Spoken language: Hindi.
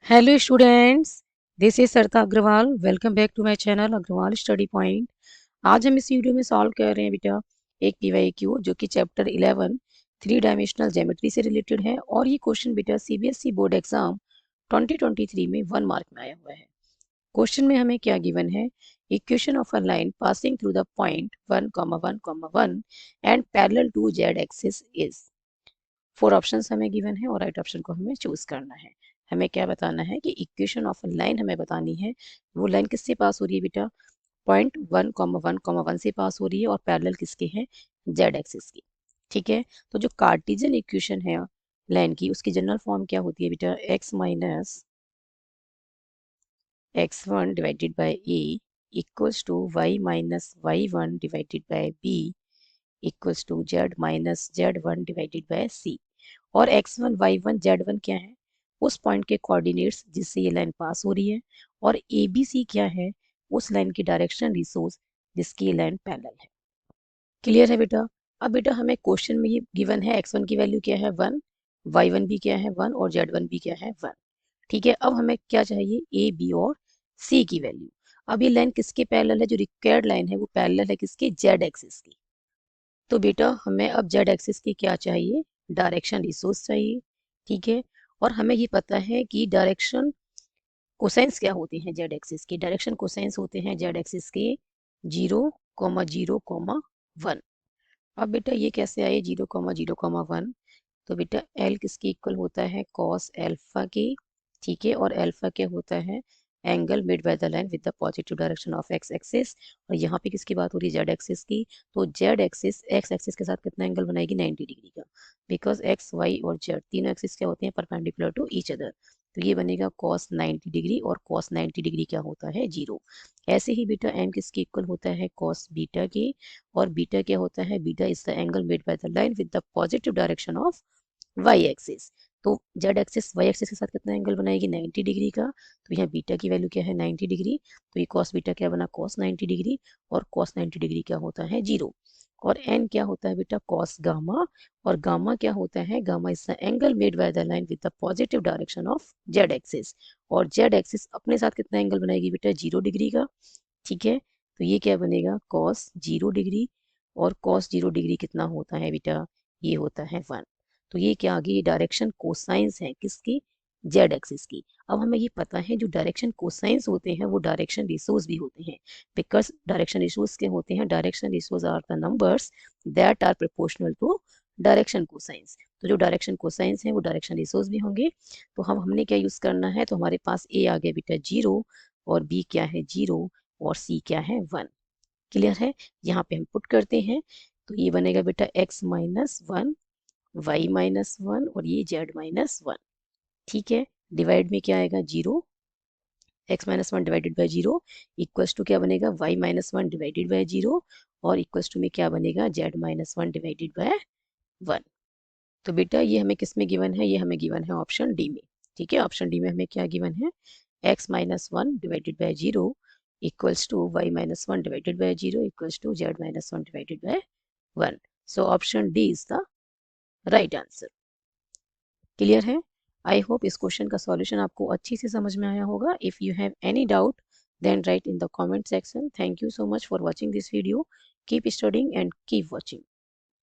Hello students, this is Sarita Agarwal. Welcome back to my channel Agarwal study point. आज हम इस वीडियो में सॉल्व कर रहे हैं बेटा एक पीवाईक्यू जो कि चैप्टर 11 थ्री डायमेंशनल ज्योमेट्री से रिलेटेड है। और ये क्वेश्चन बेटा सीबीएसई बोर्ड एग्जाम 2023 में 1 मार्क में आया हुआ है। क्वेश्चन में हमें क्या गिवन है? Equation of a line passing through the point 1,1,1 and parallel to z axis is. 4 options हमें गिवन है और राइट ऑप्शन को हमें चूज करना है। हमें क्या बताना है कि इक्वेशन ऑफ लाइन हमें बतानी है। वो लाइन किससे पास हो रही है बेटा? पॉइंट 1,1,1 से पास हो रही है और पैरेलल किसके हैं? जेड एक्सिस की। ठीक है, तो जो कार्टेशियन इक्वेशन है लाइन की, उसकी जनरल फॉर्म क्या होती है बेटा? x minus x1 divided by a equals to y minus y1 divided by b equals to z minus z1 divided by c। और x1 y1 z1 क्या है? उस पॉइंट के कोऑर्डिनेट्स जिससे ये लाइन पास हो रही है। और ABC क्या है? उस लाइन की डायरेक्शन रिसोर्स जिसकी ये लाइन पैरेलल है। क्लियर है बेटा? अब बेटा हमें क्वेश्चन में ये गिवन है x1 की वैल्यू क्या है? 1, y1 भी क्या है? 1 और z1 भी क्या है? 1। ठीक है, अब हमें क्या चाहिए? A, B और C की वैल्यू। अब ये लाइन किसके पैरेलल है? जो रिक्वायर्ड लाइन है वो पैरेलल है किसके? जेड एक्सिस की। तो बेटा हमें अब जेड एक्सिस की क्या चाहिए? डायरेक्शन रिसोर्स चाहिए। ठीक है, और हमें ये पता है कि डायरेक्शन कोसाइंस क्या होते हैं? जेड एक्सिस के डायरेक्शन कोसाइंस होते हैं जेड एक्सिस के 0,0,1। अब बेटा ये कैसे आए 0,0,1? तो बेटा एल किसके इक्वल होता है? कॉस एल्फा के। ठीक है, और एल्फा क्या होता है? Angle made by the line with the positive direction of x axis. और यहाँ पे किसकी बात हो रही है? जेड एक्सिस की। तो जेड एक्सिस एक्स एक्सिस के साथ कितना एंगल बनाएगी? 90 डिग्री का। बिकॉज एक्स वाई और जेड तीनों एक्सिस क्या होते हैं? Perpendicular to each other. तो ये बनेगा कॉस 90 डिग्री, और कॉस 90 डिग्री क्या होता है? 0। ऐसे ही बेटा एम किसके इक्वल होता है? कॉस बीटा के। और बीटा क्या होता है? Beta is the angle made by the line with the positive direction of y axis. तो जेड एक्सिस वाई एक्सिस के साथ कितना एंगल बनाएगी? 90 डिग्री का। तो यहाँ बीटा की वैल्यू क्या है? 90 डिग्री। तो ये कॉस बीटा क्या बना? Cos 90 degree. और कॉस 90 डिग्री क्या होता है? 0। और एन क्या होता है बेटा? Cos gamma. और गामा क्या होता है? Gamma is the angle made by the line with the positive direction of Z axis. और जेड एक्सिस अपने साथ कितना एंगल बनाएगी बेटा? 0 डिग्री का। ठीक है, तो ये क्या बनेगा? Cos 0 degree. और कॉस 0 डिग्री कितना होता है बेटा? ये होता है 1। तो ये क्या आ गई? ये डायरेक्शन कोसाइंस है किसकी? जेड एक्सिस की। अब हमें ये पता है जो डायरेक्शन कोसाइंस होते हैं वो डायरेक्शन रिसोर्स भी होते हैं। बिकॉज डायरेक्शन रिसोर्स के होते हैं? Direction ratios are the numbers that are proportional to direction cosines. तो जो डायरेक्शन कोसाइंस है वो डायरेक्शन रिसोर्स भी होंगे। तो हमने क्या यूज करना है? तो हमारे पास ए आ गया बेटा 0, और बी क्या है? 0, और सी क्या है? 1। क्लियर है? यहाँ पे हम पुट करते हैं। तो ये बनेगा बेटा x माइनस 1, y माइनस 1 और ये z माइनस 1। ठीक है, डिवाइड में क्या आएगा? 0। x minus 1 divided by 0 equals to क्या बनेगा? y minus 1 divided by 0। और इक्वल्स टू में क्या बनेगा? z minus 1 divided by 1। तो बेटा ये हमें किस में गिवन है? ये हमें गिवन है ऑप्शन डी में। ठीक है, ऑप्शन डी में हमें क्या गिवन है? x minus 1 divided by 0 equals to y minus 1 divided by 0 equals to z minus 1 divided by 1। So option D is the right answer. Clear है? आई होप इस क्वेश्चन का सॉल्यूशन आपको अच्छी से समझ में आया होगा। If you have any doubt then write in the comment section. Thank you so much for watching this video. Keep studying and keep watching.